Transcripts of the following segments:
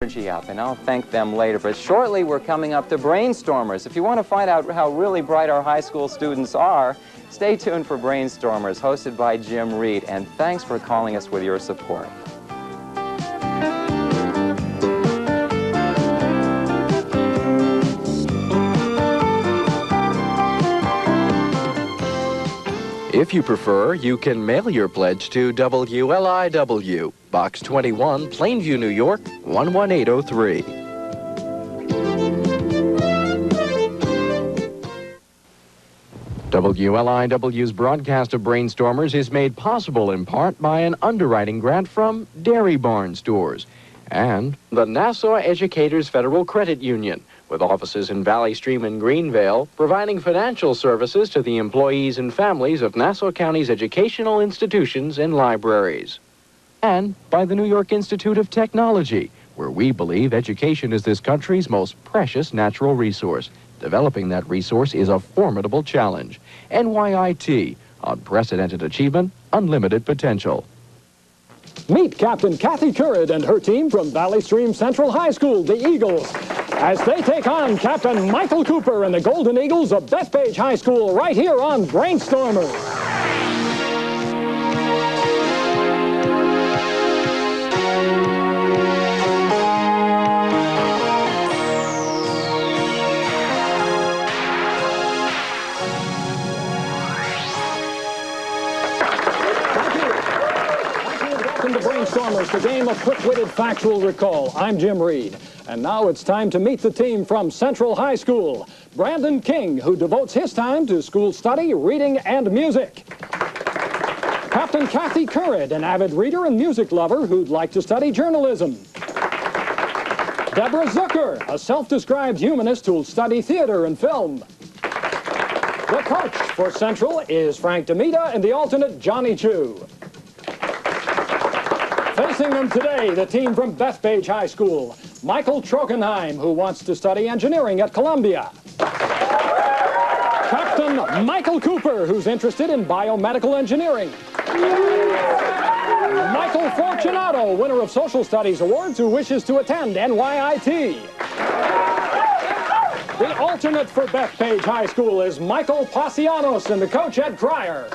energy up, and I'll thank them later. But shortly, we're coming up to Brainstormers. If you want to find out how really bright our high school students are, stay tuned for Brainstormers, hosted by Jim Reed. And thanks for calling us with your support. If you prefer, you can mail your pledge to WLIW, Box 21, Plainview, New York, 11803. WLIW's broadcast of Brainstormers is made possible in part by an underwriting grant from Dairy Barn Stores and the Nassau Educators Federal Credit Union, with offices in Valley Stream and Greenvale, providing financial services to the employees and families of Nassau County's educational institutions and libraries. And by the New York Institute of Technology, where we believe education is this country's most precious natural resource. Developing that resource is a formidable challenge. NYIT, unprecedented achievement, unlimited potential. Meet Captain Kathy Currid and her team from Valley Stream Central High School, the Eagles, as they take on Captain Michael Cooper and the Golden Eagles of Bethpage High School right here on Brainstormers. Welcome to Brainstormers, the game of quick-witted factual recall. I'm Jim Reed. And now it's time to meet the team from Central High School. Brandon King, who devotes his time to school study, reading, and music. Captain Kathy Currid, an avid reader and music lover who'd like to study journalism. Deborah Zucker, a self-described humanist who'll study theater and film. The coach for Central is Frank DeMita and the alternate Johnny Chu. Facing them today, the team from Bethpage High School. Michael Trogenheim, who wants to study engineering at Columbia. Captain Michael Cooper, who's interested in biomedical engineering. Michael Fortunato, winner of Social Studies Awards, who wishes to attend NYIT. The alternate for Bethpage High School is Michael Pasianos and the coach, Ed Cryer.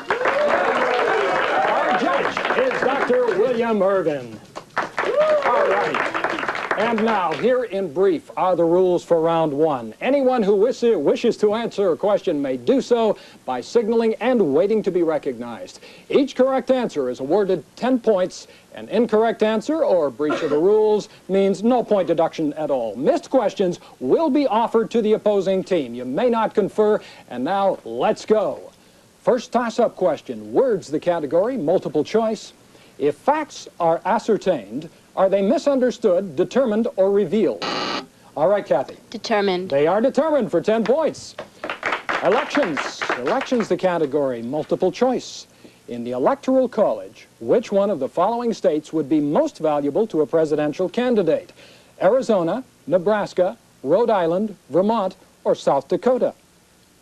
Our judge is Dr. William Irvin. All right. And now, here in brief are the rules for round one. Anyone who wishes to answer a question may do so by signaling and waiting to be recognized. Each correct answer is awarded 10 points. An incorrect answer or breach of the rules means no point deduction at all. Missed questions will be offered to the opposing team. You may not confer, and now let's go. First toss-up question, words the category, multiple choice. If facts are ascertained, are they misunderstood, determined, or revealed? All right, Kathy. Determined. They are determined for 10 points. Elections. Elections the category, multiple choice. In the Electoral College, which one of the following states would be most valuable to a presidential candidate? Arizona, Nebraska, Rhode Island, Vermont, or South Dakota?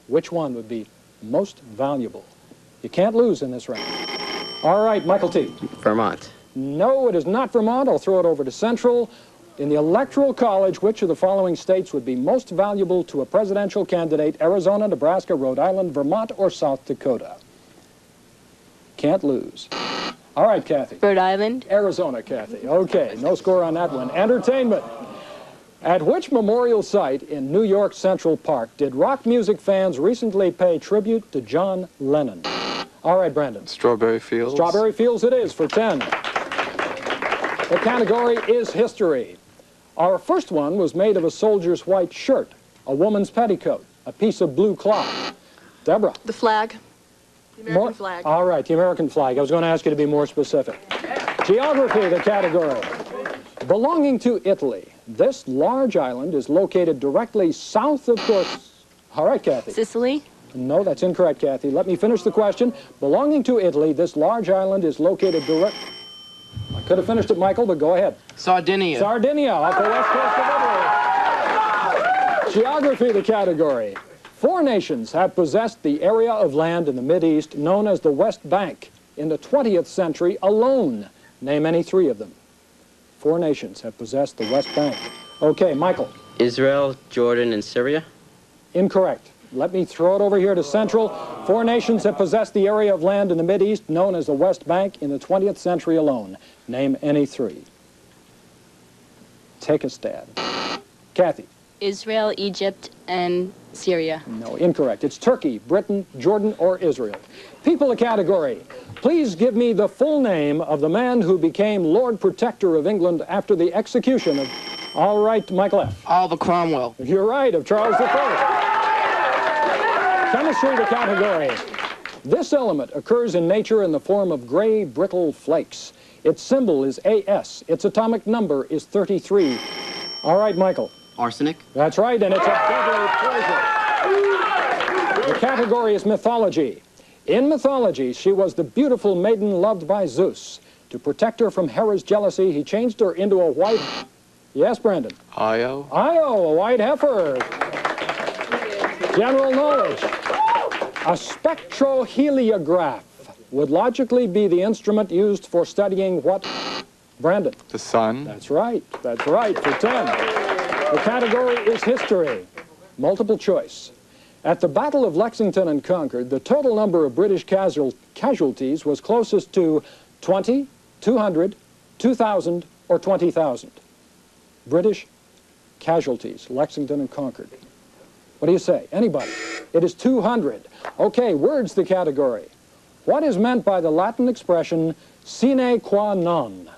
Which one would be most valuable? You can't lose in this round. All right, Michael T. Vermont. No, it is not Vermont. I'll throw it over to Central. In the Electoral College, which of the following states would be most valuable to a presidential candidate? Arizona, Nebraska, Rhode Island, Vermont, or South Dakota? Can't lose. All right, Kathy. Rhode Island. Arizona, Kathy. Okay, no score on that one. Entertainment. At which memorial site in New York Central Park did rock music fans recently pay tribute to John Lennon? All right, Brandon. Strawberry Fields. Strawberry Fields it is for 10. The category is history. Our first one was made of a soldier's white shirt, a woman's petticoat, a piece of blue cloth. Deborah. The flag. The American flag. All right, the American flag. I was going to ask you to be more specific. Geography, the category. Belonging to Italy, this large island is located directly south of course. All right, Kathy. Sicily. No, that's incorrect, Kathy. Let me finish the question. Belonging to Italy, this large island is located direct... I could have finished it, Michael, but go ahead. Sardinia. Sardinia, off the west coast of Italy. Geography, the category. 4 nations have possessed the area of land in the Mideast known as the West Bank in the 20th century alone. Name any 3 of them. 4 nations have possessed the West Bank. Okay, Michael. Israel, Jordan, and Syria? Incorrect. Let me throw it over here to Central. 4 nations have possessed the area of land in the Mideast known as the West Bank in the 20th century alone. Name any 3. Take a stab. Kathy. Israel, Egypt, and Syria. No, incorrect. It's Turkey, Britain, Jordan, or Israel. People category. Please give me the full name of the man who became Lord Protector of England after the execution of... All right, Michael F. Oliver Cromwell. You're right, of Charles I. Chemistry the category. This element occurs in nature in the form of gray, brittle flakes. Its symbol is AS. Its atomic number is 33. All right, Michael. Arsenic? That's right, and it's a deadly poison. The category is mythology. In mythology, she was the beautiful maiden loved by Zeus. To protect her from Hera's jealousy, he changed her into a white... Yes, Brandon? Io. Io, a white heifer. General knowledge. A spectroheliograph would logically be the instrument used for studying what? Brandon? The sun. That's right. That's right, for 10. The category is history. Multiple choice. At the Battle of Lexington and Concord, the total number of British casualties was closest to 20, 200, 2,000, or 20,000. British casualties, Lexington and Concord. What do you say? Anybody? It is 200. Okay, words the category. What is meant by the Latin expression sine qua non?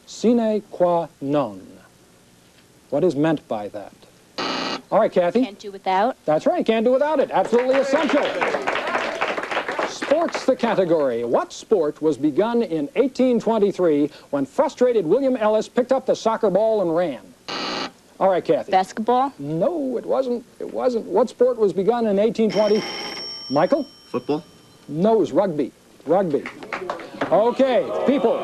Sine qua non. What is meant by that? All right, Kathy. Can't do without. That's right, can't do without it. Absolutely essential. Sports the category. What sport was begun in 1823 when frustrated William Ellis picked up the soccer ball and ran? All right, Kathy. Basketball? No, it wasn't. It wasn't. What sport was begun in 1820? Michael? Football? No, it was rugby. Rugby. Okay, people.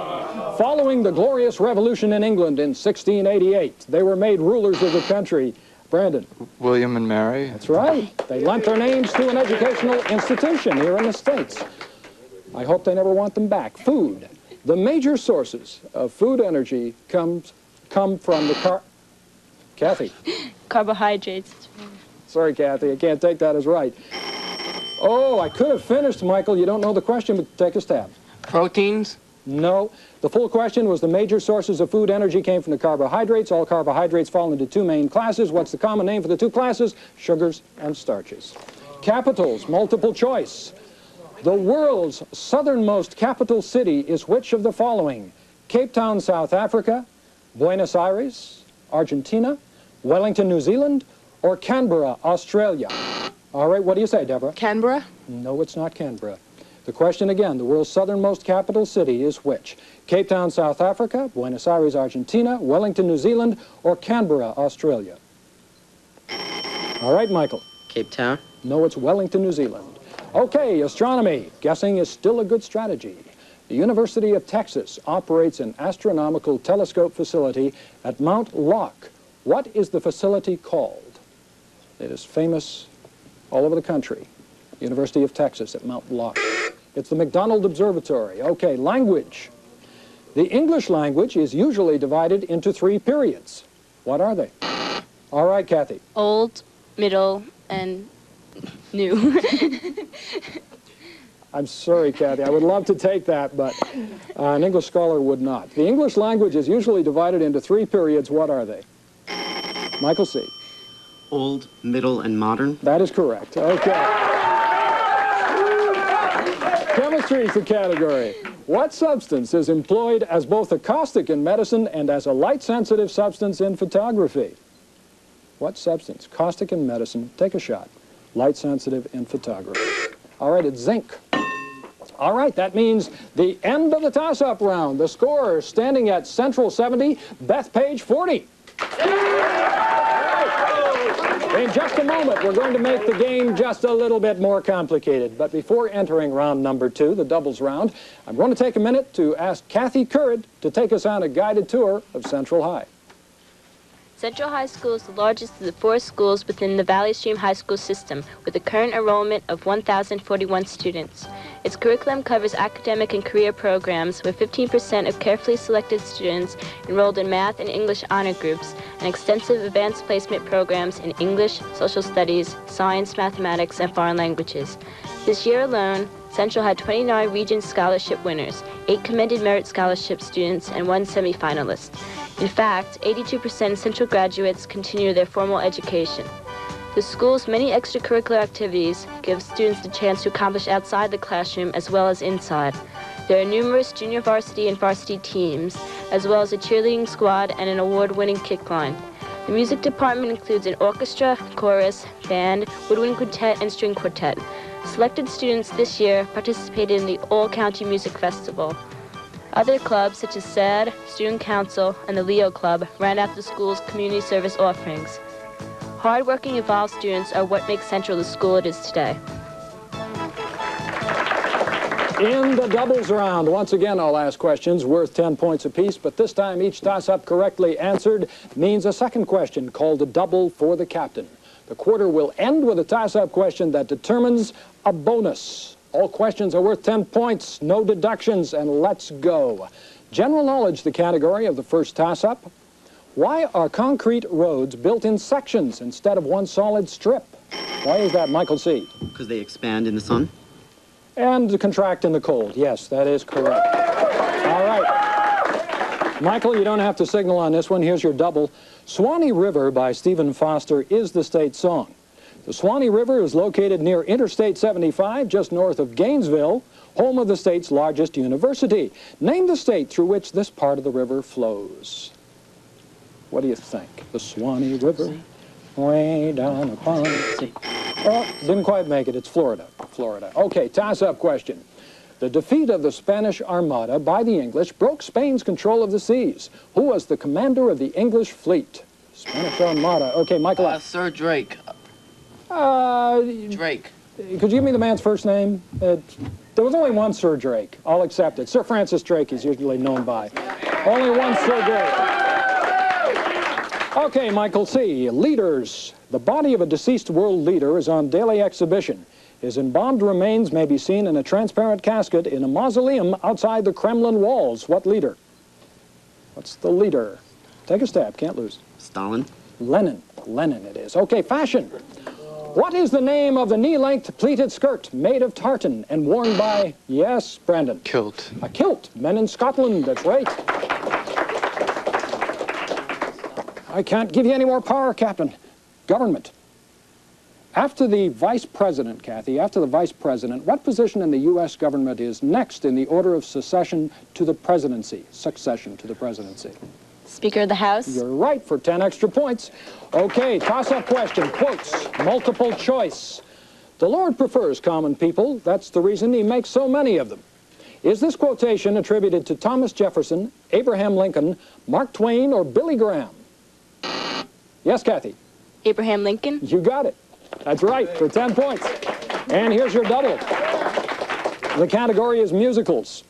Following the Glorious Revolution in England in 1688, they were made rulers of the country. Brandon? William and Mary. That's right. They lent their names to an educational institution here in the States. I hope they never want them back. Food. The major sources of food energy come from the Kathy? Carbohydrates. Sorry, Kathy, I can't take that as right. Oh, I could have finished, Michael. You don't know the question, but take a stab. Proteins. No. The full question was the major sources of food energy came from the carbohydrates. All carbohydrates fall into 2 main classes. What's the common name for the 2 classes? Sugars and starches. Capitals, multiple choice. The world's southernmost capital city is which of the following? Cape Town, South Africa, Buenos Aires, Argentina, Wellington, New Zealand, or Canberra, Australia? All right, what do you say, Deborah? Canberra? No, it's not Canberra. The question again, the world's southernmost capital city is which? Cape Town, South Africa, Buenos Aires, Argentina, Wellington, New Zealand, or Canberra, Australia? All right, Michael. Cape Town? No, it's Wellington, New Zealand. Okay, astronomy. Guessing is still a good strategy. The University of Texas operates an astronomical telescope facility at Mount Locke. What is the facility called? It is famous all over the country. University of Texas at Mount Locke. It's the McDonald Observatory. Okay, language. The English language is usually divided into 3 periods. What are they? All right, Kathy. Old, middle, and new. I'm sorry, Kathy. I would love to take that, but an English scholar would not. The English language is usually divided into 3 periods. What are they? Michael C. Old, middle, and modern? That is correct. Okay. Chemistry is the category. What substance is employed as both a caustic in medicine and as a light-sensitive substance in photography? What substance? Caustic in medicine. Take a shot. Light-sensitive in photography. All right, it's zinc. All right, that means the end of the toss-up round. The score standing at Central 70, Bethpage 40. In just a moment, we're going to make the game just a little bit more complicated. But before entering round number 2, the doubles round, I'm going to take a minute to ask Kathy Currid to take us on a guided tour of Central High. Central High School is the largest of the 4 schools within the Valley Stream High School system, with a current enrollment of 1,041 students. Its curriculum covers academic and career programs, with 15% of carefully selected students enrolled in math and English honor groups, and extensive advanced placement programs in English, social studies, science, mathematics, and foreign languages. This year alone, Central had 29 Regents Scholarship winners, 8 Commended Merit Scholarship students, and 1 semifinalist. In fact, 82% of Central graduates continue their formal education. The school's many extracurricular activities give students the chance to accomplish outside the classroom as well as inside. There are numerous junior varsity and varsity teams, as well as a cheerleading squad and an award-winning kick line. The music department includes an orchestra, chorus, band, woodwind quintet, and string quartet. Selected students this year participated in the All-County Music Festival. Other clubs, such as SAD, Student Council, and the Leo Club, round out the school's community service offerings. Hard-working, involved students are what makes Central the school it is today. In the doubles round, once again, I'll ask questions worth 10 points apiece, but this time each toss-up correctly answered means a second question called a double for the captain. The quarter will end with a toss-up question that determines a bonus. All questions are worth 10 points, no deductions, and let's go. General knowledge, the category of the first toss-up. Why are concrete roads built in sections instead of one solid strip? Why is that, Michael C.? Because they expand in the sun. And contract in the cold. Yes, that is correct. All right. Michael, you don't have to signal on this one. Here's your double. Swanee River by Stephen Foster is the state song. The Swanee River is located near Interstate 75, just north of Gainesville, home of the state's largest university. Name the state through which this part of the river flows. What do you think? The Swanee River, way down the pond. Oh, didn't quite make it. It's Florida. Florida. Okay, toss-up question. The defeat of the Spanish Armada by the English broke Spain's control of the seas. Who was the commander of the English fleet? Spanish Armada. Okay, Michael. Sir Drake. Drake. Could you give me the man's first name? There was only one Sir Drake. I'll accept it. Sir Francis Drake is usually known by. Only one Sir Drake. Okay, Michael C. Leaders. The body of a deceased world leader is on daily exhibition. His embalmed remains may be seen in a transparent casket in a mausoleum outside the Kremlin walls. What leader? What's the leader? Take a stab. Can't lose. Stalin. Lenin. Lenin it is. Okay, fashion. What is the name of the knee-length pleated skirt made of tartan and worn by, yes, Brandon? Kilt. A kilt. Men in Scotland, that's right. I can't give you any more power, Captain. Government. After the vice president, Kathy, after the vice president, what position in the U.S. government is next in the order of succession to the presidency? Succession to the presidency. Speaker of the House. You're right for 10 extra points. Okay, toss-up question. Quotes, multiple choice. The Lord prefers common people. That's the reason he makes so many of them. Is this quotation attributed to Thomas Jefferson, Abraham Lincoln, Mark Twain, or Billy Graham? Yes, Kathy? Abraham Lincoln. You got it. That's right, for 10 points. And here's your double. The category is musicals.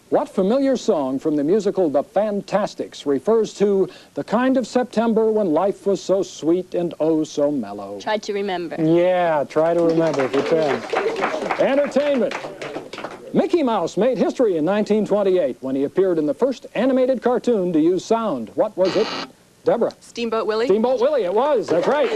What familiar song from the musical The Fantastics refers to the kind of September when life was so sweet and oh so mellow? Try to remember. Yeah, try to remember for 10. Entertainment. Mickey Mouse made history in 1928 when he appeared in the first animated cartoon to use sound. What was it? Deborah. Steamboat Willie. Steamboat Willie, it was. That's right.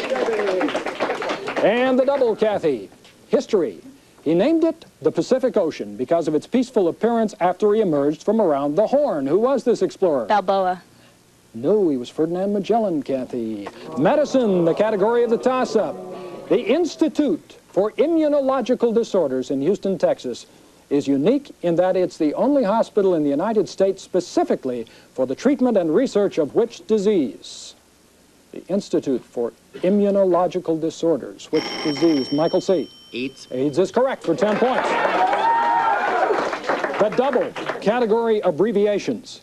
And the double, Kathy. History. He named it the Pacific Ocean because of its peaceful appearance after he emerged from around the Horn. Who was this explorer? Balboa. No, he was Ferdinand Magellan, Kathy. Medicine, the category of the toss-up. The Institute for Immunological Disorders in Houston, Texas, is unique in that it's the only hospital in the United States specifically for the treatment and research of which disease? The Institute for Immunological Disorders. Which disease? Michael C. AIDS. AIDS is correct for 10 points. The double, category abbreviations.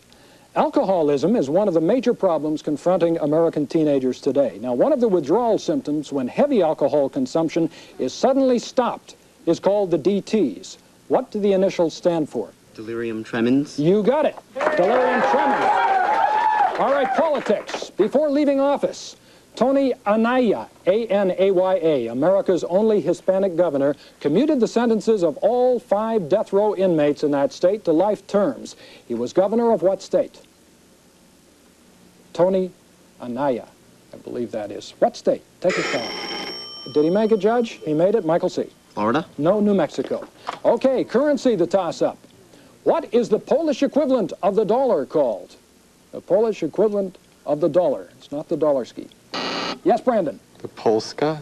Alcoholism is one of the major problems confronting American teenagers today. Now, one of the withdrawal symptoms when heavy alcohol consumption is suddenly stopped is called the DTs. What do the initials stand for? Delirium tremens. You got it. Delirium tremens. All right, politics. Before leaving office, Tony Anaya, A-N-A-Y-A, America's only Hispanic governor, commuted the sentences of all 5 death row inmates in that state to life terms. He was governor of what state? Tony Anaya, I believe that is. What state? Take a shot. Did he make it, Judge? He made it. Michael C. Florida. No, New Mexico. Okay, currency, the toss-up. What is the Polish equivalent of the dollar called? The Polish equivalent of the dollar. It's not the dollar ski. Yes, Brandon? The Polska.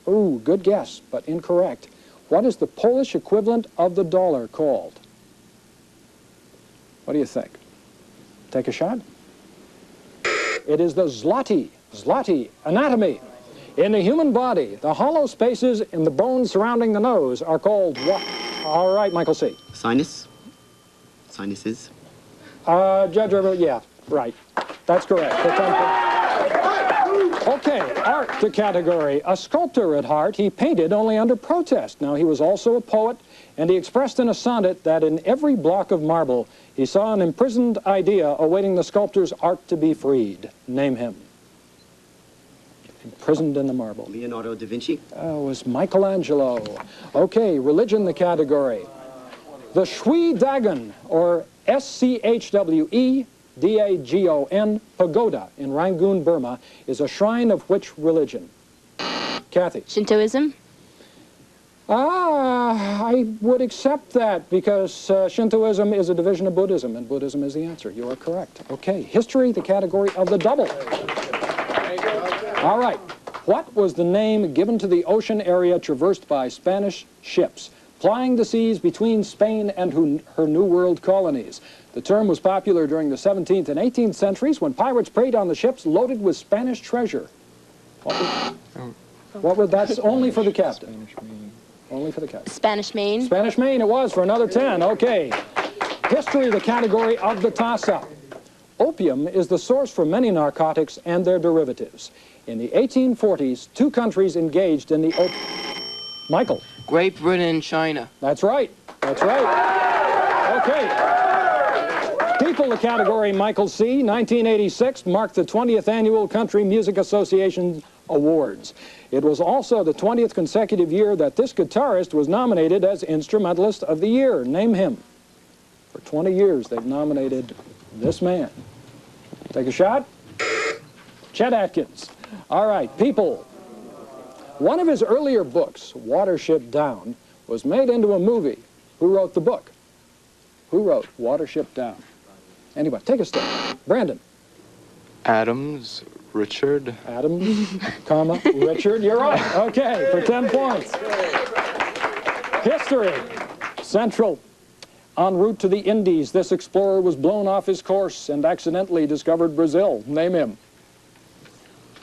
Ooh, good guess, but incorrect. What is the Polish equivalent of the dollar called? What do you think? Take a shot? It is the zloty. Zloty. Anatomy. In the human body, the hollow spaces in the bones surrounding the nose are called what? All right, Michael C. Sinus. Sinuses. Judge River, yeah, right. That's correct. Okay, art, the category. A sculptor at heart, he painted only under protest. Now, he was also a poet, and he expressed in a sonnet that in every block of marble, he saw an imprisoned idea awaiting the sculptor's art to be freed. Name him. Imprisoned in the marble. Leonardo da Vinci. It was Michelangelo. Okay, religion, the category. The Shwe Dagon, or S-C-H-W-E-D-A-G-O-N, pagoda in Rangoon, Burma, is a shrine of which religion? Kathy? Shintoism? I would accept that because Shintoism is a division of Buddhism, and Buddhism is the answer. You are correct. Okay, history, the category of the double. All right. What was the name given to the ocean area traversed by Spanish ships, plying the seas between Spain and her New World colonies? The term was popular during the 17th and 18th centuries when pirates preyed on the ships loaded with Spanish treasure. What was that's only for the captain. Only for the captain. Spanish Main? Spanish Main it was for another 10. Okay. History, the category of the toss-up. Opium is the source for many narcotics and their derivatives. In the 1840s, 2 countries engaged in the Michael. Great Britain and China. That's right. That's right. Okay. People, the category Michael C. 1986 marked the 20th Annual Country Music Association Awards. It was also the 20th consecutive year that this guitarist was nominated as Instrumentalist of the Year. Name him. For 20 years, they've nominated this man. Take a shot. Chet Atkins. All right, people. One of his earlier books, Watership Down, was made into a movie. Who wrote the book? Who wrote Watership Down? Anybody? Take a step. Brandon. Adams, Richard. Adams, comma, Richard. You're right. Okay, for 10 points. History. Central. En route to the Indies, this explorer was blown off his course and accidentally discovered Brazil. Name him.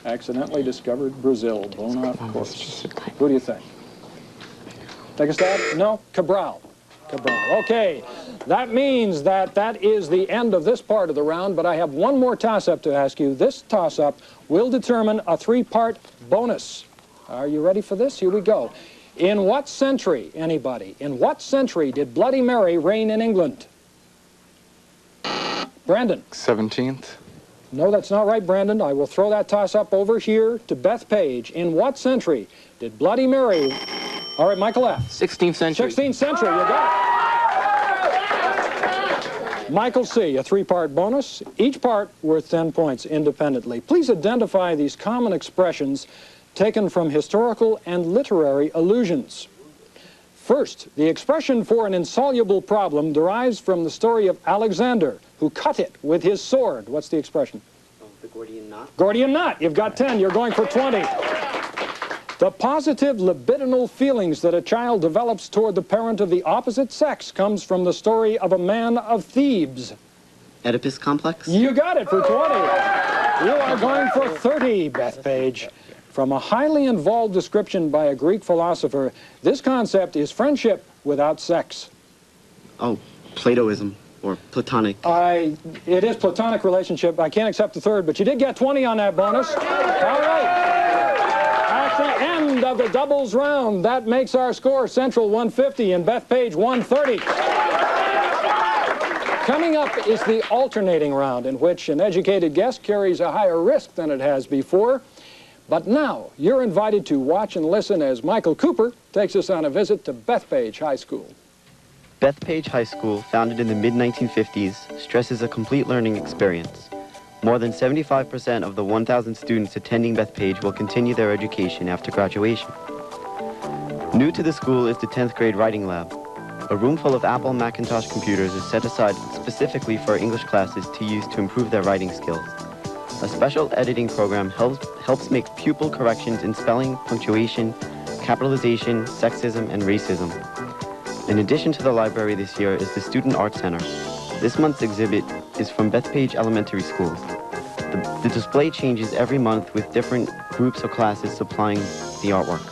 Accidentally discovered Brazil, blown off course. Who do you think? Take a stab? No? Cabral. Cabral. Okay. That means that that is the end of this part of the round, but I have one more toss-up to ask you. This toss-up will determine a 3-part bonus. Are you ready for this? Here we go. In what century, anybody, in what century did Bloody Mary reign in England? Brandon. 17th. No, that's not right, Brandon. I will throw that toss-up over here to Bethpage. In what century did Bloody Mary... All right, Michael F. 16th century. 16th century, you got it. Michael C., a 3-part bonus, each part worth 10 points independently. Please identify these common expressions taken from historical and literary allusions. First, the expression for an insoluble problem derives from the story of Alexander, who cut it with his sword. What's the expression? Oh, the Gordian knot. Gordian knot. You've got 10. You're going for 20. The positive libidinal feelings that a child develops toward the parent of the opposite sex comes from the story of a man of Thebes. Oedipus complex. You got it for 20. You are going for 30, Bethpage. From a highly involved description by a Greek philosopher, this concept is friendship without sex. Oh, Platoism or Platonic. It is Platonic relationship. I can't accept the third, but you did get 20 on that bonus. All right. At the end of the doubles round, that makes our score Central 150 and Bethpage 130. Coming up is the alternating round, in which an educated guest carries a higher risk than it has before. But now, you're invited to watch and listen as Michael Cooper takes us on a visit to Bethpage High School. Bethpage High School, founded in the mid-1950s, stresses a complete learning experience. More than 75% of the 1,000 students attending Bethpage will continue their education after graduation. New to the school is the 10th grade writing lab. A room full of Apple Macintosh computers is set aside specifically for English classes to use to improve their writing skills. A special editing program helps make pupil corrections in spelling, punctuation, capitalization, sexism, and racism. In addition to the library this year is the Student Art Center. This month's exhibit is from Bethpage Elementary School. The display changes every month with different groups of classes supplying the artwork.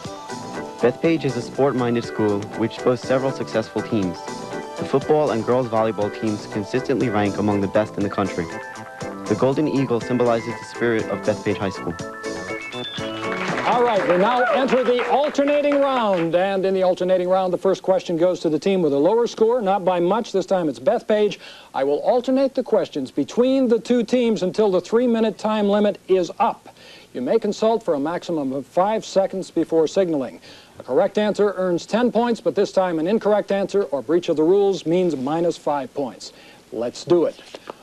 Bethpage is a sport-minded school which boasts several successful teams. The football and girls volleyball teams consistently rank among the best in the country. The Golden Eagle symbolizes the spirit of Bethpage High School. All right, we now enter the alternating round. And in the alternating round, the first question goes to the team with a lower score, not by much. This time it's Bethpage. I will alternate the questions between the two teams until the 3-minute time limit is up. You may consult for a maximum of 5 seconds before signaling. A correct answer earns 10 points, but this time an incorrect answer or breach of the rules means minus 5 points. Let's do it.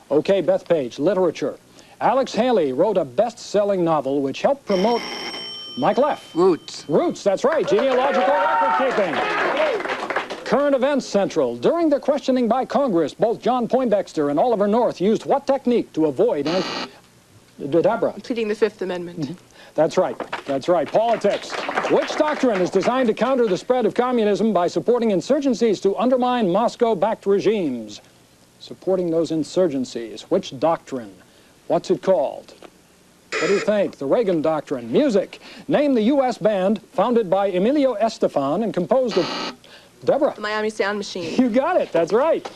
Okay, Bethpage, literature. Alex Haley wrote a best-selling novel which helped promote Michael F. Roots. Roots, that's right, genealogical record-keeping. Current Events Central. During the questioning by Congress, both John Poindexter and Oliver North used what technique to avoid... Deborah. Pleading the Fifth Amendment. That's right. That's right. Politics. Which doctrine is designed to counter the spread of communism by supporting insurgencies to undermine Moscow-backed regimes? Supporting those insurgencies. Which doctrine? What's it called? What do you think? The Reagan Doctrine. Music. Name the U.S. band founded by Emilio Estefan and composed of... Deborah. The Miami Sound Machine. You got it. That's right.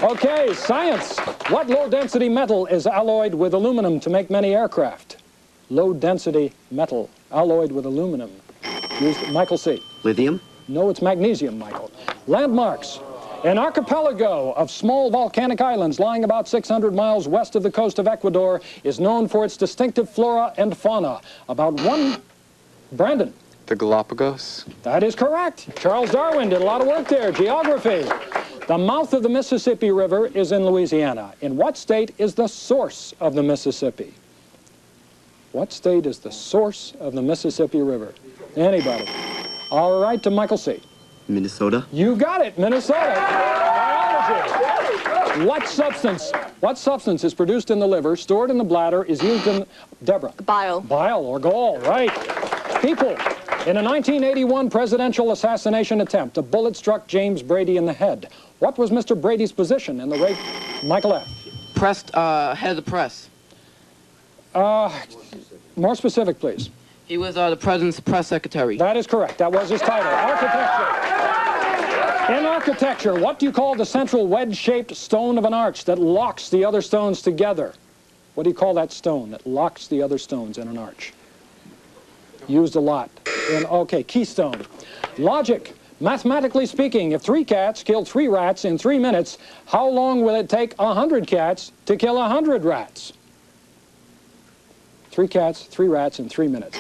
Okay, science. What low-density metal is alloyed with aluminum to make many aircraft? Low-density metal alloyed with aluminum. Used, Michael C. Lithium? No, it's magnesium, Michael. Landmarks. An archipelago of small volcanic islands lying about 600 miles west of the coast of Ecuador is known for its distinctive flora and fauna. About one... Brandon. The Galapagos. That is correct. Charles Darwin did a lot of work there. Geography. The mouth of the Mississippi River is in Louisiana. In what state is the source of the Mississippi? What state is the source of the Mississippi River? Anybody? All right, to Michael C. Minnesota? You got it, Minnesota. Biology. What substance is produced in the liver, stored in the bladder, is used in... Deborah. Bile. Bile or gall, right. People. In a 1981 presidential assassination attempt, a bullet struck James Brady in the head. What was Mr. Brady's position in the rape? Michael F. Head of the press. More specific, please. He was the president's press secretary. That is correct. That was his title. Architecture. In architecture, what do you call the central wedge-shaped stone of an arch that locks the other stones together? What do you call that stone that locks the other stones in an arch? Used a lot. Okay, keystone. Logic. Mathematically speaking, if 3 cats kill 3 rats in 3 minutes, how long will it take 100 cats to kill 100 rats? 3 cats, 3 rats in 3 minutes.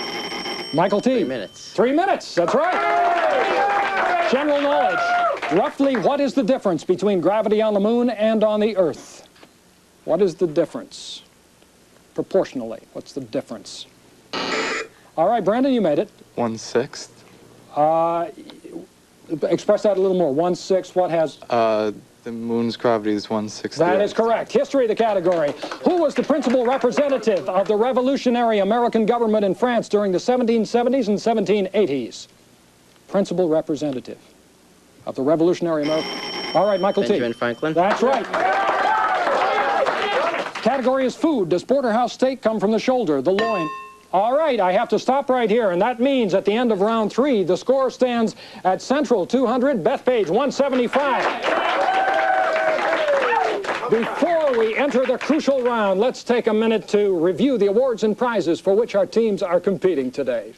Michael T. 3 minutes. 3 minutes, that's right. General knowledge. Roughly, what is the difference between gravity on the moon and on the Earth? What is the difference? Proportionally, what's the difference? All right, Brandon, you made it. 1/6. Express that a little more. 1/6, what has... The moon's gravity is 1/6. That is correct. History of the category. Who was the principal representative of the revolutionary American government in France during the 1770s and 1780s? Principal representative of the revolutionary American... All right, Michael T. Benjamin Franklin. That's right. Category is food. Does porterhouse steak come from the shoulder, the loin? All right, I have to stop right here, and that means at the end of round 3, the score stands at Central 200, Bethpage 175. Before we enter the crucial round, let's take a minute to review the awards and prizes for which our teams are competing today.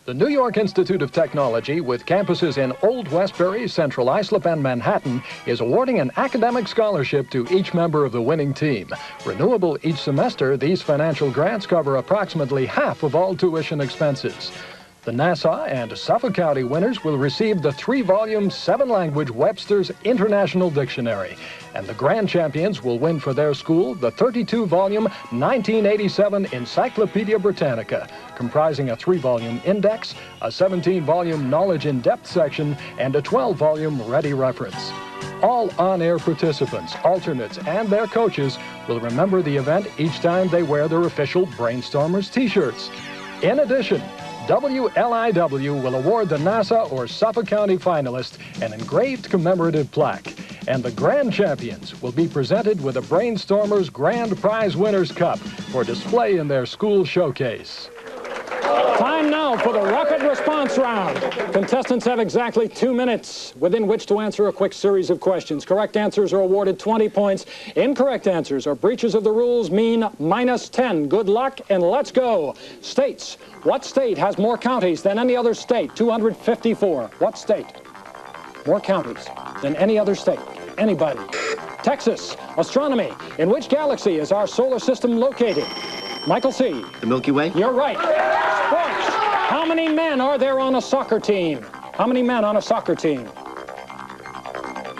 The New York Institute of Technology, with campuses in Old Westbury, Central Islip, and Manhattan, is awarding an academic scholarship to each member of the winning team. Renewable each semester, these financial grants cover approximately half of all tuition expenses. The Nassau and Suffolk County winners will receive the 3-volume, 7-language Webster's International Dictionary. And the grand champions will win for their school the 32-volume 1987 Encyclopedia Britannica, comprising a 3-volume index, a 17-volume knowledge in-depth section, and a 12-volume ready reference. All on-air participants, alternates, and their coaches will remember the event each time they wear their official Brainstormers t-shirts. In addition, WLIW will award the Nassau or Suffolk County finalist an engraved commemorative plaque, and the grand champions will be presented with a Brainstormers Grand Prize Winners Cup for display in their school showcase. Time now for the rapid response round. Contestants have exactly 2 minutes within which to answer a quick series of questions. Correct answers are awarded 20 points. Incorrect answers or breaches of the rules mean -10. Good luck and let's go. States. What state has more counties than any other state? 254. What state? More counties than any other state. Anybody. Texas. Astronomy. In which galaxy is our solar system located? Michael C. The Milky Way? You're right. Sports. How many men are there on a soccer team? How many men on a soccer team?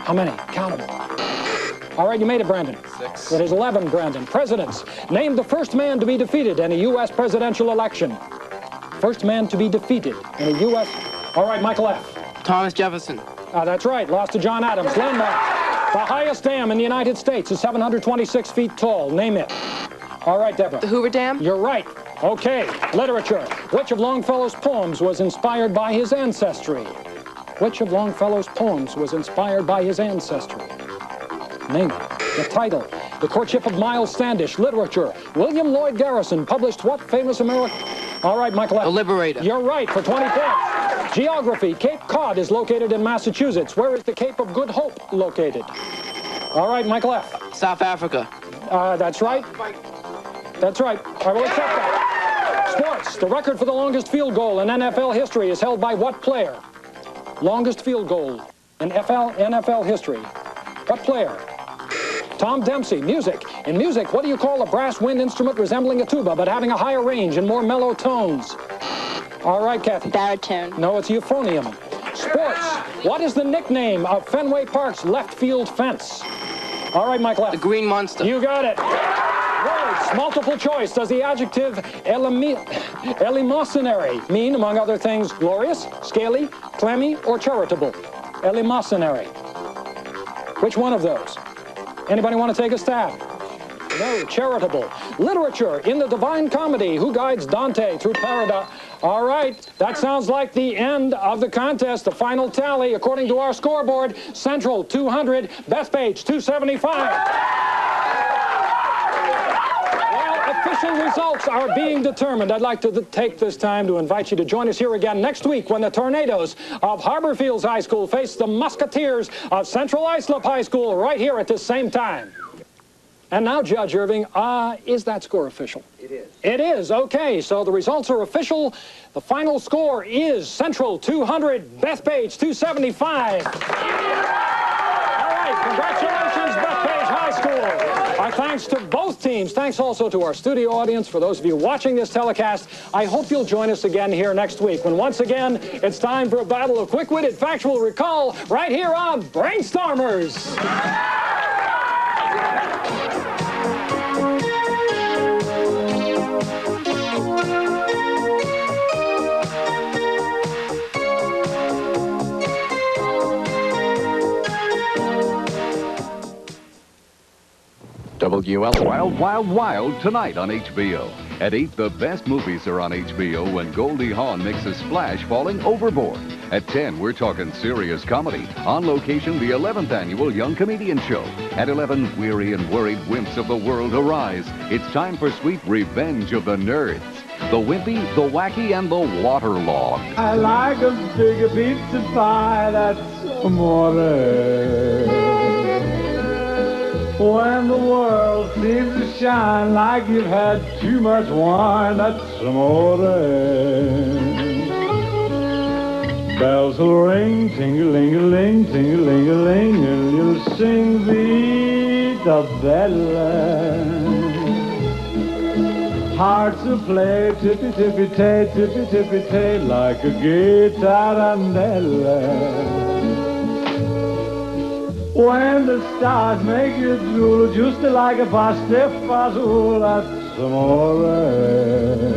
How many? Count them. All right, you made it, Brandon. 6. It is 11, Brandon. Presidents. Name the first man to be defeated in a U.S. presidential election. First man to be defeated in a U.S. All right, Michael F. Thomas Jefferson. That's right. Lost to John Adams. Landmark. The highest dam in the United States is 726 feet tall. Name it. All right, Deborah. The Hoover Dam. You're right. Okay, literature. Which of Longfellow's poems was inspired by his ancestry? Which of Longfellow's poems was inspired by his ancestry? Name it. The title. The Courtship of Miles Standish. Literature. William Lloyd Garrison published what famous American... All right, Michael F. The Liberator. You're right for 20 points. Geography. Cape Cod is located in Massachusetts. Where is the Cape of Good Hope located? All right, Michael F. South Africa. That's right. That's right. I will accept that. Sports. The record for the longest field goal in NFL history is held by what player? Longest field goal in NFL history. What player? Tom Dempsey. Music. In music, what do you call a brass wind instrument resembling a tuba but having a higher range and more mellow tones? All right, Kathy. Baritone. No, it's euphonium. Sports. What is the nickname of Fenway Park's left field fence? All right, Michael F. The Green Monster. You got it. Words. Multiple choice. Does the adjective eleemosynary mean, among other things, glorious, scaly, clammy, or charitable? Eleemosynary. Which one of those? Anybody want to take a stab? No, charitable. Literature. In the Divine Comedy, who guides Dante through paradise? All right, that sounds like the end of the contest. The final tally, according to our scoreboard, Central 200, Bethpage 275. Official results are being determined. I'd like to take this time to invite you to join us here again next week when the Tornadoes of Harborfields High School face the Musketeers of Central Islip High School right here at this same time. And now, Judge Irving, is that score official? It is. It is. Okay, so the results are official. The final score is Central 200, Bethpage 275. All right, congratulations, Bethpage High School. Our thanks to both teams. Thanks also to our studio audience. For those of you watching this telecast, I hope you'll join us again here next week when once again it's time for a battle of quick-witted factual recall right here on Brainstormers. WLIW. Wild, Wild, Wild tonight on HBO. At 8, the best movies are on HBO when Goldie Hawn makes a splash falling overboard. At 10, we're talking serious comedy. On location, the 11th annual Young Comedian Show. At 11, weary and worried wimps of the world arise. It's time for sweet Revenge of the Nerds. The wimpy, the wacky, and the waterlogged. I like a big pizza pie, that's amore. When the world seems to shine like you've had too much wine, that's amore. Bells will ring, ting-a-ling-a-ling, ting-a-ling-a-ling, and you'll sing Vita Bella. Hearts will play tippy-tippy-tay, tippy-tippy-tay, like a gay tarantella. When the stars make you drool, just like a pasta fazool, that's amore.